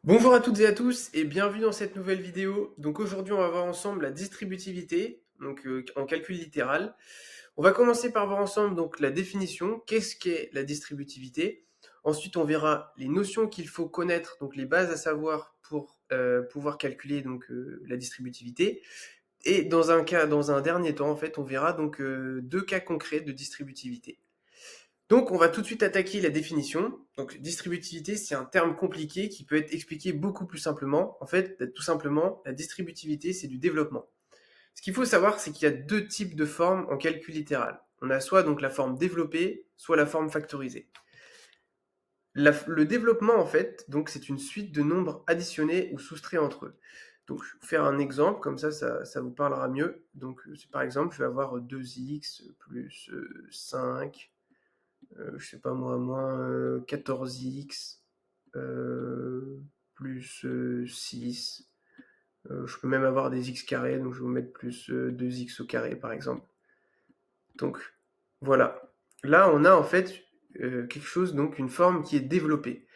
Bonjour à toutes et à tous et bienvenue dans cette nouvelle vidéo. Donc aujourd'hui on va voir ensemble la distributivité, en calcul littéral. On va commencer par voir ensemble donc la définition, qu'est-ce qu'est la distributivité. Ensuite on verra les notions qu'il faut connaître, donc les bases à savoir pour pouvoir calculer la distributivité. Et dans un dernier temps en fait on verra deux cas concrets de distributivité. Donc, on va tout de suite attaquer la définition. Donc, distributivité, c'est un terme compliqué qui peut être expliqué beaucoup plus simplement. En fait, tout simplement, la distributivité, c'est du développement. Ce qu'il faut savoir, c'est qu'il y a deux types de formes en calcul littéral. On a soit donc la forme développée, soit la forme factorisée. Le développement, en fait, donc c'est une suite de nombres additionnés ou soustraits entre eux. Donc, je vais vous faire un exemple, comme ça vous parlera mieux. Donc, par exemple, je vais avoir 2x plus 5 je sais pas moi, moins 14x plus 6. Je peux même avoir des x carrés, donc je vais vous mettre plus 2x au carré par exemple. Donc voilà. Là, on a en fait quelque chose, donc une forme qui est développée.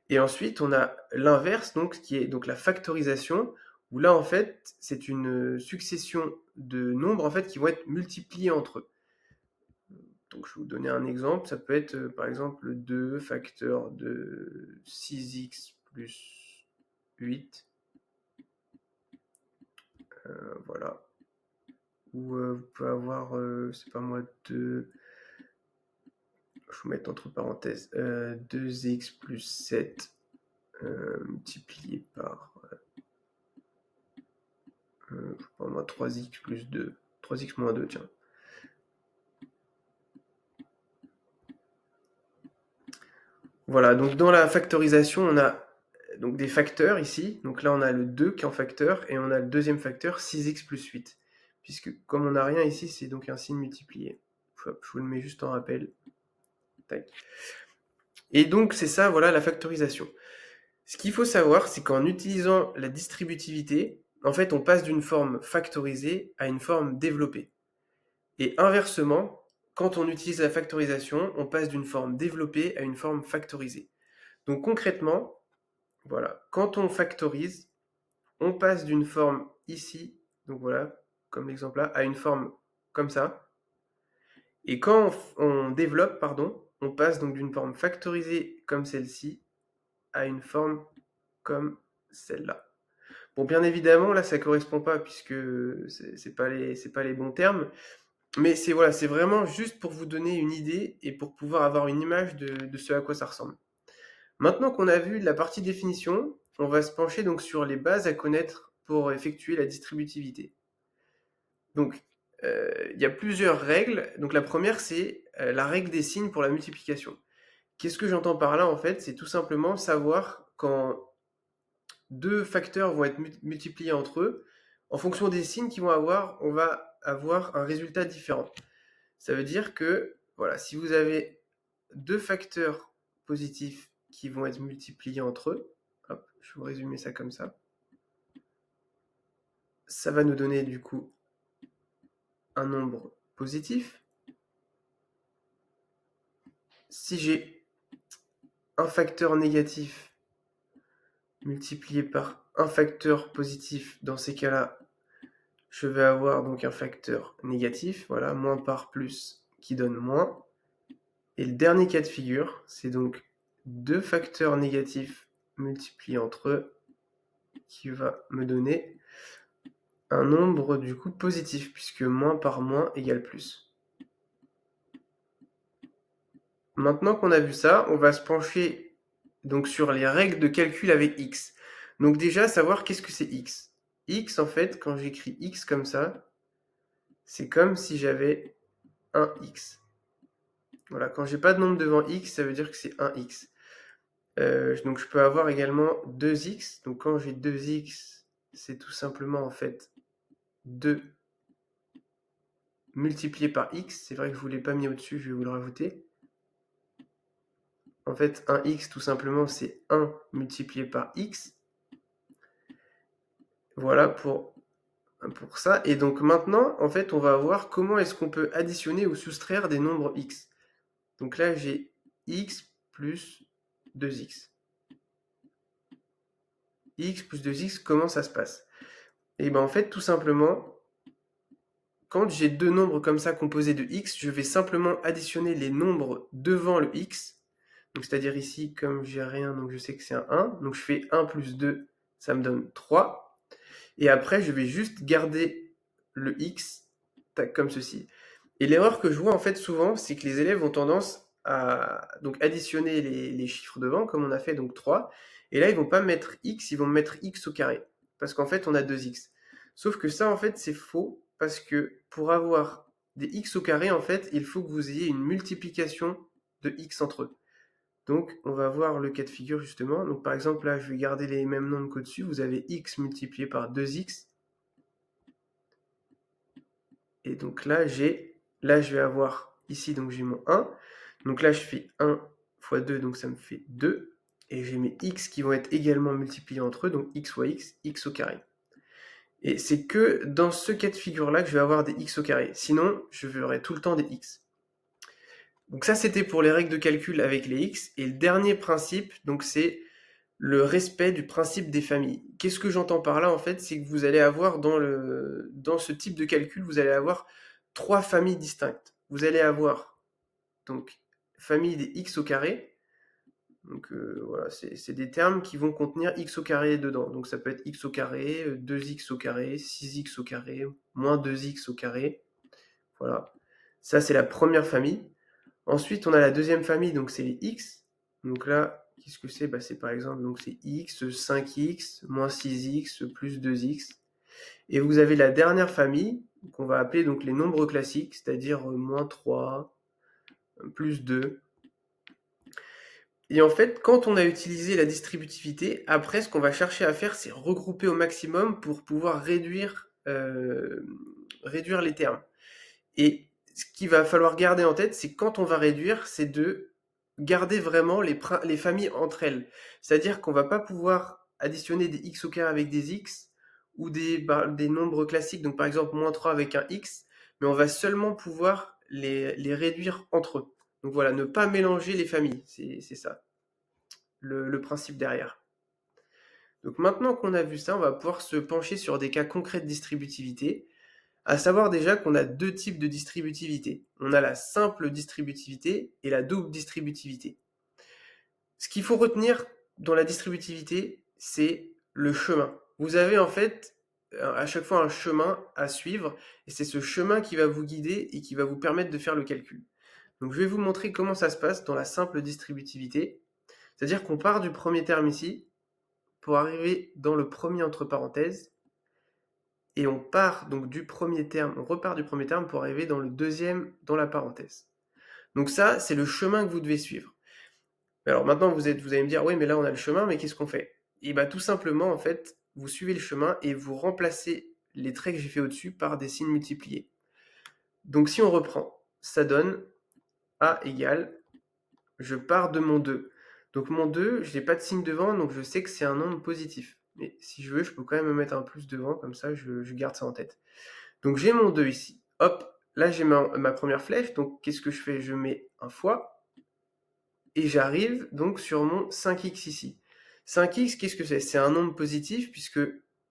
Et ensuite, on a l'inverse, donc qui est donc la factorisation, où là en fait, c'est une succession de nombres en fait qui vont être multipliés entre eux. Donc, je vais vous donner un exemple. Ça peut être, par exemple, 2 facteur de 6x plus 8. Voilà. Ou vous pouvez avoir, c'est pas moi, 2... Je vais vous mettre entre parenthèses 2x plus 7 multiplié par, je sais pas moi, 3x plus 2. 3x moins 2, tiens. Voilà, donc dans la factorisation, on a donc des facteurs ici. Donc là, on a le 2 qui est en facteur, et on a le deuxième facteur, 6x plus 8. Puisque comme on n'a rien ici, c'est donc un signe multiplié. Hop, je vous le mets juste en rappel. Tac. Et donc c'est ça, voilà, la factorisation. Ce qu'il faut savoir, c'est qu'en utilisant la distributivité, en fait, on passe d'une forme factorisée à une forme développée. Et inversement, quand on utilise la factorisation, on passe d'une forme développée à une forme factorisée. Donc concrètement, voilà, quand on factorise, on passe d'une forme ici, donc voilà, comme l'exemple là, à une forme comme ça. Et quand on développe, pardon, on passe donc d'une forme factorisée comme celle-ci à une forme comme celle-là. Bon, bien évidemment, là, ça correspond pas puisque c'est pas les bons termes, mais c'est voilà, c'est vraiment juste pour vous donner une idée et pour pouvoir avoir une image de ce à quoi ça ressemble. Maintenant qu'on a vu la partie définition, on va se pencher donc sur les bases à connaître pour effectuer la distributivité. Donc, il y a plusieurs règles. Donc la première, c'est la règle des signes pour la multiplication. Qu'est-ce que j'entends par là en fait? C'est tout simplement savoir quand deux facteurs vont être multipliés entre eux, en fonction des signes qu'ils vont avoir, on va avoir un résultat différent. Ça veut dire que, voilà, si vous avez deux facteurs positifs qui vont être multipliés entre eux, hop, je vais vous résumer ça comme ça. Ça va nous donner du coup un nombre positif. Si j'ai un facteur négatif multiplié par un facteur positif, dans ces cas-là, je vais avoir donc un facteur négatif, voilà, moins par plus qui donne moins. Et le dernier cas de figure, c'est donc deux facteurs négatifs multipliés entre eux qui va me donner un nombre du coup positif, puisque moins par moins égale plus. Maintenant qu'on a vu ça, on va se pencher donc sur les règles de calcul avec x. Donc déjà, savoir qu'est-ce que c'est x. X, en fait, quand j'écris x comme ça, c'est comme si j'avais un x. Voilà, quand j'ai pas de nombre devant x, ça veut dire que c'est un x. Donc je peux avoir également 2x. Donc quand j'ai 2x, c'est tout simplement en fait 2 multiplié par x. C'est vrai que je ne vous l'ai pas mis au-dessus, je vais vous le rajouter. En fait, 1x, tout simplement, c'est 1 multiplié par x. Voilà pour pour ça. Et donc maintenant, en fait, on va voir comment est-ce qu'on peut additionner ou soustraire des nombres x. Donc là, j'ai x plus 2x. X plus 2x, comment ça se passe? Et bien en fait, tout simplement, quand j'ai deux nombres comme ça composés de x, je vais simplement additionner les nombres devant le x. Donc c'est-à-dire ici, comme j'ai rien, donc je sais que c'est un 1. Donc je fais 1 plus 2, ça me donne 3. Et après, je vais juste garder le x, tac, comme ceci. Et l'erreur que je vois en fait souvent, c'est que les élèves ont tendance à donc additionner les chiffres devant, comme on a fait donc 3. Et là, ils vont pas mettre x, ils vont mettre x au carré. Parce qu'en fait, on a 2x. Sauf que ça, en fait, c'est faux, parce que pour avoir des x au carré, en fait, il faut que vous ayez une multiplication de x entre eux. Donc, on va voir le cas de figure justement. Donc, par exemple, là, je vais garder les mêmes nombres qu'au-dessus. Vous avez x multiplié par 2x. Et donc là, je vais avoir ici, donc j'ai mon 1. Donc là, je fais 1 fois 2, donc ça me fait 2. Et j'ai mes x qui vont être également multipliés entre eux, donc x fois x, x au carré. Et c'est que dans ce cas de figure-là que je vais avoir des x au carré. Sinon, je verrai tout le temps des x. Donc ça, c'était pour les règles de calcul avec les x. Et le dernier principe, donc c'est le respect du principe des familles. Qu'est-ce que j'entends par là, en fait? C'est que vous allez avoir dans ce type de calcul, vous allez avoir trois familles distinctes. Vous allez avoir donc famille des x au carré. Donc voilà, c'est des termes qui vont contenir x au carré dedans. Donc ça peut être x au carré, 2x au carré, 6x au carré, moins 2x au carré. Voilà. Ça, c'est la première famille. Ensuite, on a la deuxième famille, donc c'est les x. Donc là, qu'est-ce que c'est? C'est par exemple, donc c'est x, 5x, moins 6x, plus 2x. Et vous avez la dernière famille, qu'on va appeler donc les nombres classiques, c'est-à-dire moins 3, plus 2. Et en fait, quand on a utilisé la distributivité, après, ce qu'on va chercher à faire, c'est regrouper au maximum pour pouvoir réduire les termes. Et ce qu'il va falloir garder en tête, c'est quand on va réduire, c'est de garder vraiment les familles entre elles. C'est-à-dire qu'on va pas pouvoir additionner des x au carré avec des x ou des nombres classiques, donc par exemple moins 3 avec un x, mais on va seulement pouvoir les réduire entre eux. Donc voilà, ne pas mélanger les familles, c'est ça, le principe derrière. Donc maintenant qu'on a vu ça, on va pouvoir se pencher sur des cas concrets de distributivité. À savoir déjà qu'on a deux types de distributivité. On a la simple distributivité et la double distributivité. Ce qu'il faut retenir dans la distributivité, c'est le chemin. Vous avez en fait à chaque fois un chemin à suivre et c'est ce chemin qui va vous guider et qui va vous permettre de faire le calcul. Donc je vais vous montrer comment ça se passe dans la simple distributivité. C'est-à-dire qu'on part du premier terme ici pour arriver dans le premier entre parenthèses et on part donc du premier terme, on repart du premier terme pour arriver dans le deuxième dans la parenthèse. Donc ça, c'est le chemin que vous devez suivre. Alors maintenant, vous allez me dire, oui, mais là on a le chemin, mais qu'est-ce qu'on fait? Et bien tout simplement, en fait, vous suivez le chemin et vous remplacez les traits que j'ai fait au-dessus par des signes multipliés. Donc si on reprend, ça donne A égale, je pars de mon 2. Donc mon 2, je n'ai pas de signe devant, donc je sais que c'est un nombre positif. Mais si je veux, je peux quand même me mettre un plus devant, comme ça je garde ça en tête. Donc j'ai mon 2 ici. Hop, là j'ai ma première flèche, donc qu'est-ce que je fais? Je mets un fois, et j'arrive donc sur mon 5x ici. 5x, qu'est-ce que c'est? C'est un nombre positif, puisque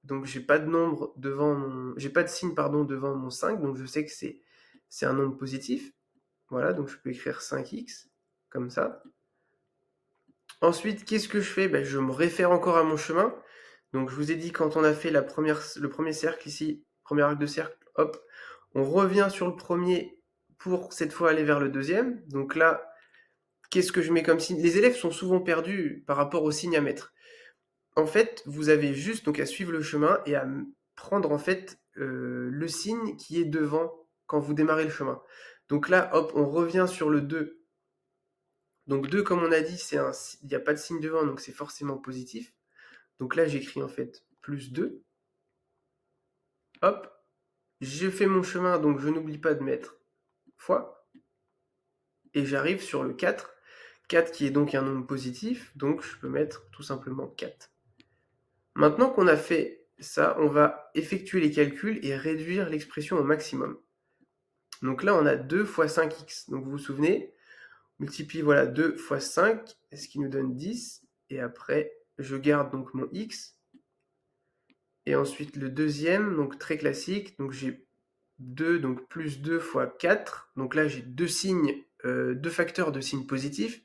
donc j'ai pas de nombre devant j'ai pas de signe pardon devant mon 5, donc je sais que c'est un nombre positif. Voilà, donc je peux écrire 5x, comme ça. Ensuite, qu'est-ce que je fais? Je me réfère encore à mon chemin. Donc je vous ai dit, quand on a fait le premier cercle ici, premier arc de cercle, hop, on revient sur le premier pour cette fois aller vers le deuxième. Donc là, qu'est-ce que je mets comme signe? Les élèves sont souvent perdus par rapport au signe à mettre. En fait, vous avez juste donc à suivre le chemin et à prendre en fait le signe qui est devant quand vous démarrez le chemin. Donc là, hop, on revient sur le 2. Donc 2, comme on a dit, il n'y a pas de signe devant, donc c'est forcément positif. Donc là, j'écris en fait plus 2. Hop, je fais mon chemin, donc je n'oublie pas de mettre fois. Et j'arrive sur le 4. 4 qui est donc un nombre positif, donc je peux mettre tout simplement 4. Maintenant qu'on a fait ça, on va effectuer les calculs et réduire l'expression au maximum. Donc là, on a 2 fois 5x. Donc vous vous souvenez, on multiplie voilà, 2 fois 5, ce qui nous donne 10. Et après, je garde donc mon x. Et ensuite, le deuxième, donc très classique. Donc j'ai 2, donc plus 2 fois 4. Donc là, j'ai deux facteurs de signes positifs.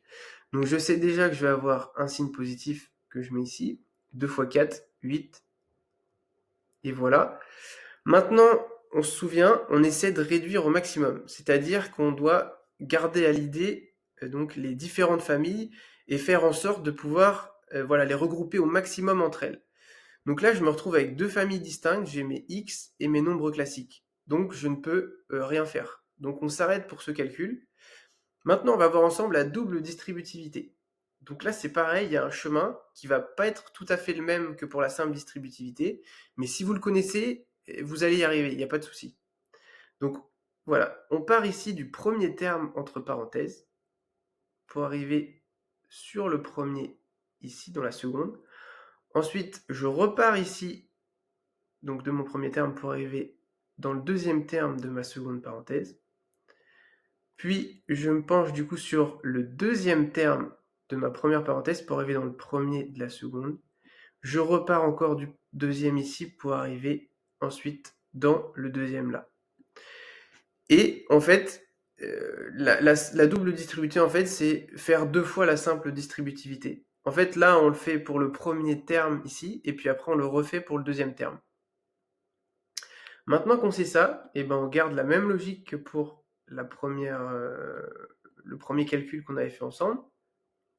Donc je sais déjà que je vais avoir un signe positif que je mets ici. 2 fois 4, 8. Et voilà. Maintenant, on se souvient, on essaie de réduire au maximum. C'est-à-dire qu'on doit garder à l'idée donc les différentes familles et faire en sorte de pouvoir voilà, les regrouper au maximum entre elles. Donc là, je me retrouve avec deux familles distinctes, j'ai mes x et mes nombres classiques. Donc je ne peux rien faire. Donc on s'arrête pour ce calcul. Maintenant, on va voir ensemble la double distributivité. Donc là, c'est pareil, il y a un chemin qui va pas être tout à fait le même que pour la simple distributivité, mais si vous le connaissez, vous allez y arriver, il n'y a pas de souci. Donc voilà, on part ici du premier terme entre parenthèses pour arriver sur le premier ici dans la seconde. Ensuite, je repars ici donc de mon premier terme pour arriver dans le deuxième terme de ma seconde parenthèse. Puis, je me penche du coup sur le deuxième terme de ma première parenthèse pour arriver dans le premier de la seconde. Je repars encore du deuxième ici pour arriver ensuite dans le deuxième là. Et en fait, la double distributivité, en fait, c'est faire deux fois la simple distributivité. En fait, là, on le fait pour le premier terme ici, et puis après, on le refait pour le deuxième terme. Maintenant qu'on sait ça, eh ben, on garde la même logique que pour le premier calcul qu'on avait fait ensemble.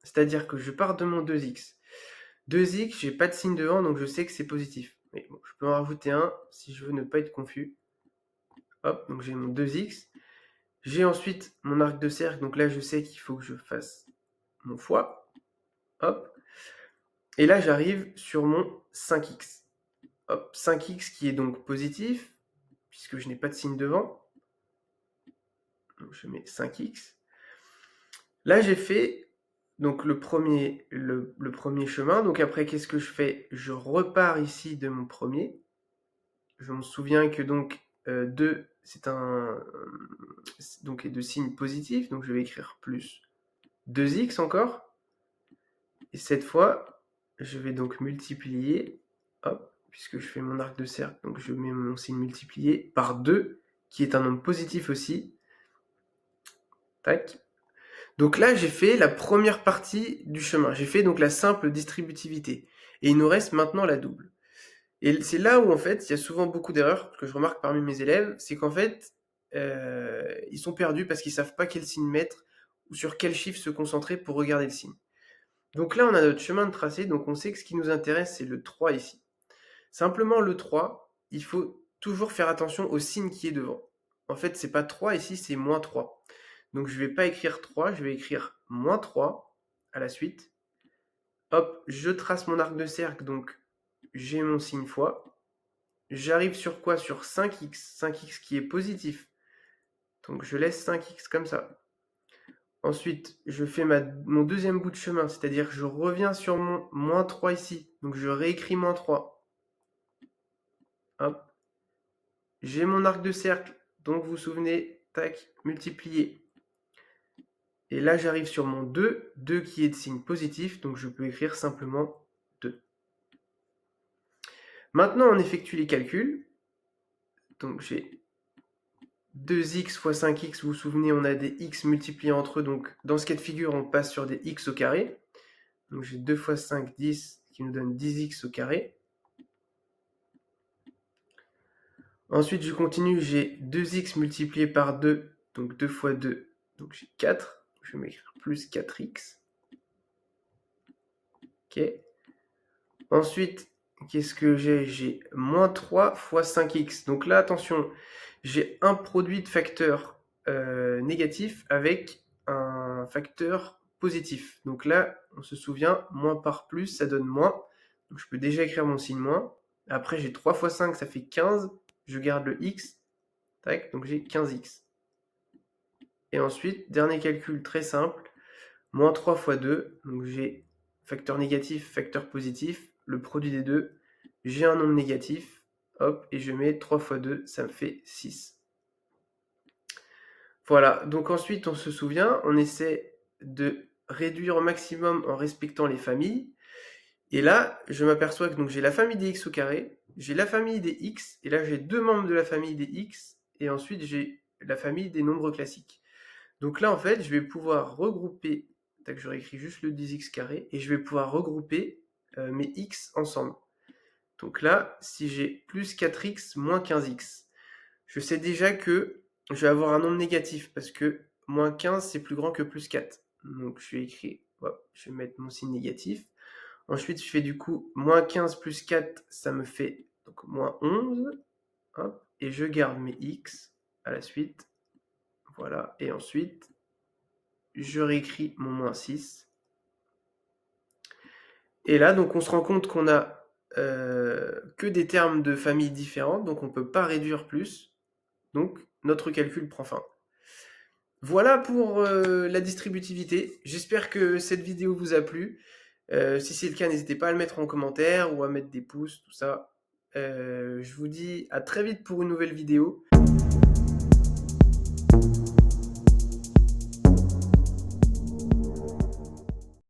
C'est-à-dire que je pars de mon 2x. 2x, j'ai pas de signe devant, donc je sais que c'est positif. Mais bon, je peux en rajouter un si je veux ne pas être confus. Hop, donc j'ai mon 2x. J'ai ensuite mon arc de cercle, donc là je sais qu'il faut que je fasse mon fois. Hop. Et là j'arrive sur mon 5x. Hop, 5x qui est donc positif, puisque je n'ai pas de signe devant. Donc je mets 5x. Là j'ai fait donc le premier chemin. Donc après qu'est-ce que je fais? Je repars ici de mon premier. Je me souviens que donc 2 c'est donc est de signe positif, donc je vais écrire plus 2x encore. Et cette fois, je vais donc multiplier, hop, puisque je fais mon arc de cercle, donc je mets mon signe multiplié par 2, qui est un nombre positif aussi. Tac. Donc là, j'ai fait la première partie du chemin. J'ai fait donc la simple distributivité. Et il nous reste maintenant la double. Et c'est là où, en fait, il y a souvent beaucoup d'erreurs que je remarque parmi mes élèves, c'est qu'en fait, ils sont perdus parce qu'ils savent pas quel signe mettre ou sur quel chiffre se concentrer pour regarder le signe. Donc là, on a notre chemin de tracé, donc on sait que ce qui nous intéresse, c'est le 3 ici. Simplement, le 3, il faut toujours faire attention au signe qui est devant. En fait, c'est pas 3 ici, c'est moins 3. Donc je vais pas écrire 3, je vais écrire moins 3 à la suite. Hop, je trace mon arc de cercle, donc j'ai mon signe fois. J'arrive sur quoi? Sur 5x. 5x qui est positif. Donc je laisse 5x comme ça. Ensuite, je fais mon deuxième bout de chemin, c'est-à-dire que je reviens sur mon moins 3 ici. Donc je réécris moins 3. Hop. J'ai mon arc de cercle. Donc vous vous souvenez, tac, multiplié. Et là, j'arrive sur mon 2. 2 qui est de signe positif, donc je peux écrire simplement 2. Maintenant, on effectue les calculs. Donc j'ai 2x fois 5x, vous vous souvenez, on a des x multipliés entre eux, donc dans ce cas de figure, on passe sur des x au carré. Donc j'ai 2 fois 5, 10, qui nous donne 10x au carré. Ensuite, je continue, j'ai 2x multiplié par 2, donc 2 fois 2, donc j'ai 4. Je vais m'écrire plus 4x. Ok. Ensuite, qu'est-ce que j'ai? J'ai moins 3 fois 5x. Donc là, attention, j'ai un produit de facteurs négatifs avec un facteur positif. Donc là, on se souvient, moins par plus, ça donne moins. Donc je peux déjà écrire mon signe moins. Après, j'ai 3 fois 5, ça fait 15. Je garde le x. Tac, donc j'ai 15x. Et ensuite, dernier calcul très simple, moins 3 fois 2. Donc j'ai facteur négatif, facteur positif. Le produit des deux, j'ai un nombre négatif, hop, et je mets 3 fois 2, ça me fait 6. Voilà, donc ensuite on se souvient, on essaie de réduire au maximum en respectant les familles. Et là, je m'aperçois que donc j'ai la famille des x au carré, j'ai la famille des x, et là j'ai deux membres de la famille des x, et ensuite j'ai la famille des nombres classiques. Donc là, en fait, je vais pouvoir regrouper, tac, je réécris juste le 10x carré, et je vais pouvoir regrouper mes x ensemble. Donc là, si j'ai plus 4x moins 15x, je sais déjà que je vais avoir un nombre négatif, parce que moins 15, c'est plus grand que plus 4. Donc je vais écrire, hop, je vais mettre mon signe négatif. Ensuite, je fais du coup moins 15 plus 4, ça me fait donc moins 11. Hop, et je garde mes x à la suite. Voilà, et ensuite, je réécris mon moins 6. Et là, donc, on se rend compte qu'on a que des termes de famille différentes, donc on ne peut pas réduire plus. Donc, notre calcul prend fin. Voilà pour la distributivité. J'espère que cette vidéo vous a plu. Si c'est le cas, n'hésitez pas à le mettre en commentaire ou à mettre des pouces, tout ça. Je vous dis à très vite pour une nouvelle vidéo.